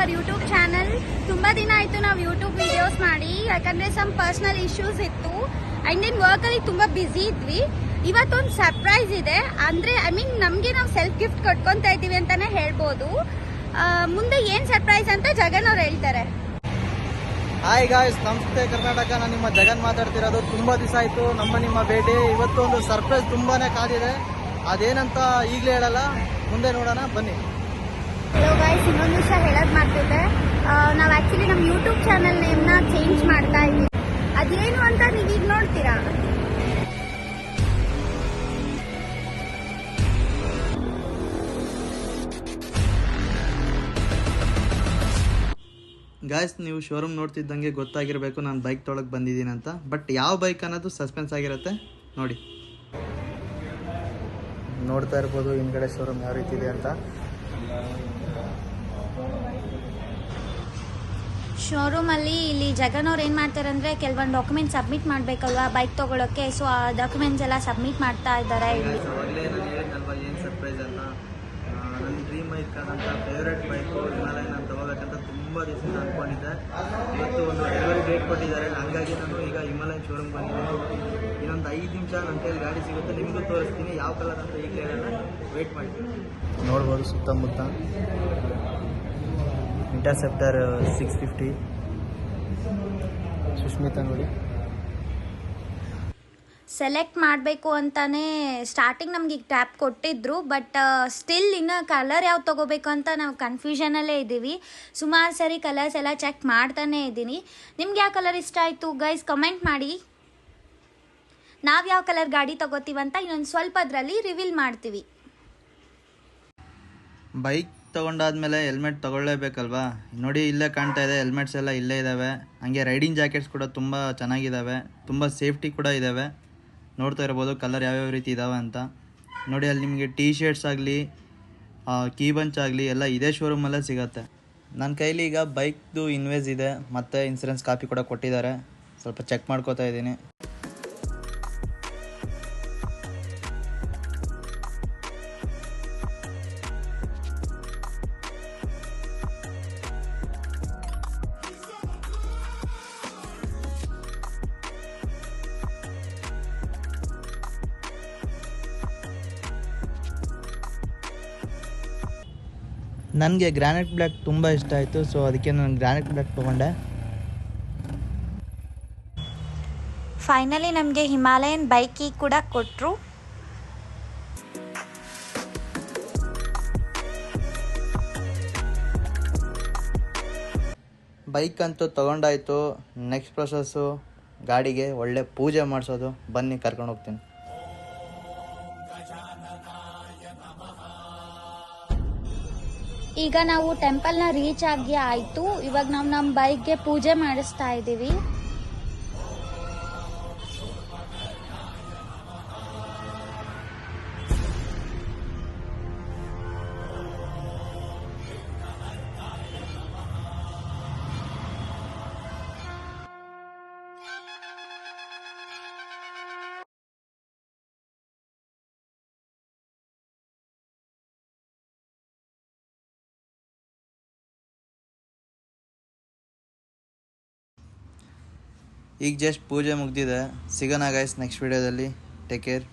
Our YouTube channel. ತುಂಬಾ ದಿನ ಆಯ್ತು ನಾವು ಯೂಟ್ಯೂಬ್ ವಿಡಿಯೋಸ್ ಮಾಡಿ, ಯಾಕಂದ್ರೆ ಸಮ್ ಪರ್ಸನಲ್ ಇಶ್ಯೂಸ್ ಇತ್ತು ಅಂಡ್ ಇನ್ ವರ್ಕ್ ಅಲ್ಲಿ ತುಂಬಾ ಬಿಸಿ ಇದ್ವಿ. ಇವತ್ತೊಂದು ಸರ್ಪ್ರೈಸ್ ಇದೆ, ಅಂದ್ರೆ ನಮ್ಗೆ ನಾವು ಸೆಲ್ಫ್ ಗಿಫ್ಟ್ ಕೊಟ್ಕೊಂತ ಇದೀವಿ ಅಂತಾನೆ ಹೇಳ್ಬೋದು. ಮುಂದೆ ಏನ್ ಸರ್ಪ್ರೈಸ್ ಅಂತ ಜಗನ್ ಅವ್ರು ಹೇಳ್ತಾರೆ. ಹಾಯ್ ಗಾಯ್ಸ್, ನಮಸ್ತೆ ಕರ್ನಾಟಕ. ನಾನು ನಿಮ್ಮ ಜಗನ್ ಮಾತಾಡ್ತಿರೋದು. ತುಂಬಾ ದಿವಸ ಆಯ್ತು ನಿಮ್ಮ ಭೇಟಿ. ಇವತ್ತು ಒಂದು ಸರ್ಪ್ರೈಸ್ ತುಂಬಾನೇ ಕಾದಿದೆ. ಅದೇನಂತ ಈಗಲೇ ಹೇಳಲ್ಲ, ಮುಂದೆ ನೋಡೋಣ ಬನ್ನಿ. ಹಲೋ ಗಾಯ್ಸ್, ಇನ್ನೊಂದು ವಿಷಯ ಹೇಳೋದು ಮಾಡ್ತಿದ್ದೆ. ನಾವು ಆಕ್ಚುಲಿ ನಮ್ಮ ಯೂಟ್ಯೂಬ್ ಚಾನಲ್ ನೇಮ್ನ ಚೇಂಜ್ ಮಾಡ್ತಾ ಇದ್ದೀವಿ. ಅದೇನು ಅಂತ ನೀವೀಗ ನೋಡ್ತೀರಾ. ಗಾಯ್ಸ್, ನೀವು ಶೋರೂಮ್ ನೋಡ್ತಿದ್ದಂಗೆ ಗೊತ್ತಾಗಿರಬೇಕು ನಾನು ಬೈಕ್ ತೊಳಗೆ ಬಂದಿದ್ದೀನಿ ಅಂತ. ಬಟ್ ಯಾವ ಬೈಕ್ ಅನ್ನೋದು ಸಸ್ಪೆನ್ಸ್ ಆಗಿರುತ್ತೆ, ನೋಡಿ. ನೋಡ್ತಾ ಇರ್ಬೋದು ಹಿಂದ್ಗಡೆ ಶೋರೂಮ್ ಯಾವ ರೀತಿ ಇದೆ ಅಂತ. ಶೋರೂಮಲ್ಲಿ ಇಲ್ಲಿ ಜಗನ್ ಅವ್ರು ಏನು ಮಾಡ್ತಾರೆ ಅಂದರೆ, ಕೆಲವೊಂದು ಡಾಕ್ಯುಮೆಂಟ್ಸ್ ಸಬ್ಮಿಟ್ ಮಾಡಬೇಕಲ್ವಾ ಬೈಕ್ ತೊಗೊಳಕ್ಕೆ. ಸೊ ಆ ಡಾಕ್ಯುಮೆಂಟ್ಸ್ ಎಲ್ಲ ಸಬ್ಮಿಟ್ ಮಾಡ್ತಾ ಇದ್ದಾರೆ. ಅವಾಗಲೇ ನಾನು ಹೇಳಿದ್ನಲ್ವ ಏನು ಸರ್ಪ್ರೈಸ್ ಅಂತ. ನನ್ನ ಡ್ರೀಮ್ ಬೈಕ್ ಆದಂಥ ಫೇವ್ರೇಟ್ ಬೈಕು ಹಿಮಾಲಯ ನಾನು ತೊಗೋಬೇಕಂತ ತುಂಬ ದಿವಸದಿಂದ ಅಂದ್ಕೊಂಡಿದ್ದೆ. ಇವತ್ತು ಒಂದು ಡೆಲಿವರಿ ಡೇಟ್ ಕೊಟ್ಟಿದ್ದಾರೆ. ಹಾಗಾಗಿ ನಾನು ಈಗ ಹಿಮಾಲಯ ಶೋರೂಮ್ ಬಂದಿದ್ದೀನಿ. ಇನ್ನೊಂದು 5 ನಿಮಿಷ ನನ್ನ ಕೈಯಲ್ಲಿ ಗಾಡಿ ಸಿಗುತ್ತೆ, ನಿಮಗೂ ತೋರಿಸ್ತೀನಿ. ಯಾವ ಕಲರ್ ಅಂತ ಈಗಲೇ ಹೇಳೋಣ, ವೆಯ್ಟ್ ಮಾಡಿ. ನೋಡ್ಬೋದು ಸುತ್ತಮುತ್ತ ಇಂಟರ್ಸೆಪ್ಟರ್ 650 ಸುಷ್ಮಿತಾ ನೋಡಿ. ಸೆಲೆಕ್ಟ್ ಮಾಡಬೇಕು ಅಂತಾನೆ ಸ್ಟಾರ್ಟಿಂಗ್ ನಮ್ಗೆ ಈಗ ಟ್ಯಾಪ್ ಕೊಟ್ಟಿದ್ರು, ಬಟ್ ಸ್ಟಿಲ್ ಇನ್ನು ಕಲರ್ ಯಾವ್ದು ತೊಗೋಬೇಕು ಅಂತ ನಾವು ಕನ್ಫ್ಯೂಷನಲ್ಲೇ ಇದ್ದೀವಿ. ಸುಮಾರು ಸರಿ ಕಲರ್ಸ್ ಎಲ್ಲ ಚೆಕ್ ಮಾಡ್ತಾನೆ ಇದ್ದೀನಿ. ನಿಮ್ಗೆ ಯಾವ ಕಲರ್ ಇಷ್ಟ ಆಯಿತು ಗೈಸ್ ಕಮೆಂಟ್ ಮಾಡಿ. ನಾವು ಯಾವ ಕಲರ್ ಗಾಡಿ ತೊಗೋತೀವಂತ ಇನ್ನೊಂದು ಸ್ವಲ್ಪದ್ರಲ್ಲಿ ರಿವೀಲ್ ಮಾಡ್ತೀವಿ. ಬೈಕ್ ತೊಗೊಂಡಾದ್ಮೇಲೆ ಹೆಲ್ಮೆಟ್ ತೊಗೊಳ್ಳೇಬೇಕಲ್ವಾ. ನೋಡಿ, ಇಲ್ಲೇ ಕಾಣ್ತಾ ಇದೆ, ಹೆಲ್ಮೆಟ್ಸ್ ಎಲ್ಲ ಇಲ್ಲೇ ಇದ್ದಾವೆ. ಹಾಗೆ ರೈಡಿಂಗ್ ಜಾಕೆಟ್ಸ್ ಕೂಡ ತುಂಬ ಚೆನ್ನಾಗಿದ್ದಾವೆ, ತುಂಬ ಸೇಫ್ಟಿ ಕೂಡ ಇದ್ದಾವೆ. ನೋಡ್ತಾ ಇರ್ಬೋದು ಕಲರ್ ಯಾವ್ಯಾವ ರೀತಿ ಇದ್ದಾವೆ ಅಂತ. ನೋಡಿ, ಅಲ್ಲಿ ನಿಮಗೆ ಟೀ ಶರ್ಟ್ಸ್ ಆಗಲಿ ಕೀ ಬಂಚ್ ಆಗಲಿ ಎಲ್ಲ ಇದೇ ಶೋರೂಮಲ್ಲೇ ಸಿಗುತ್ತೆ. ನನ್ನ ಕೈಲಿ ಈಗ ಬೈಕ್ದು ಇನ್ವೇಸ್ ಇದೆ, ಮತ್ತು ಇನ್ಸೂರೆನ್ಸ್ ಕಾಪಿ ಕೂಡ ಕೊಟ್ಟಿದ್ದಾರೆ. ಸ್ವಲ್ಪ ಚೆಕ್ ಮಾಡ್ಕೋತಾ ಇದ್ದೀನಿ. ನನಗೆ ಗ್ರಾನೈಟ್ ಬ್ಲ್ಯಾಕ್ ತುಂಬ ಇಷ್ಟ ಆಯಿತು, ಸೊ ಅದಕ್ಕೆ ನಾನು ಗ್ರಾನೈಟ್ ಬ್ಲ್ಯಾಕ್ ತೊಗೊಂಡೆ. ಫೈನಲಿ ನಮಗೆ ಹಿಮಾಲಯನ್ ಬೈಕಿ ಕೂಡ ಕೊಟ್ಟರು. ಬೈಕ್ ಅಂತೂ ತೊಗೊಂಡಾಯಿತು. ನೆಕ್ಸ್ಟ್ ಪ್ರೊಸೆಸ್ಸು ಗಾಡಿಗೆ ಒಳ್ಳೆ ಪೂಜೆ ಮಾಡಿಸೋದು. ಬನ್ನಿ ಕರ್ಕೊಂಡು ಹೋಗ್ತೀನಿ. ಈಗ ನಾವು ಟೆಂಪಲ್ನ ರೀಚ್ ಆಗಿ ಆಯಿತು. ಇವಾಗ ನಾವು ನಮ್ಮ ಬೈಕ್ಗೆ ಪೂಜೆ ಮಾಡಿಸ್ತಾ ಇದ್ದೀವಿ. ಈಗ ಜಸ್ಟ್ ಪೂಜೆ ಮುಗ್ದಿದೆ. ಸಿಗೋಣ ಗೈಸ್ ನೆಕ್ಸ್ಟ್ ವಿಡಿಯೋದಲ್ಲಿ. Take care.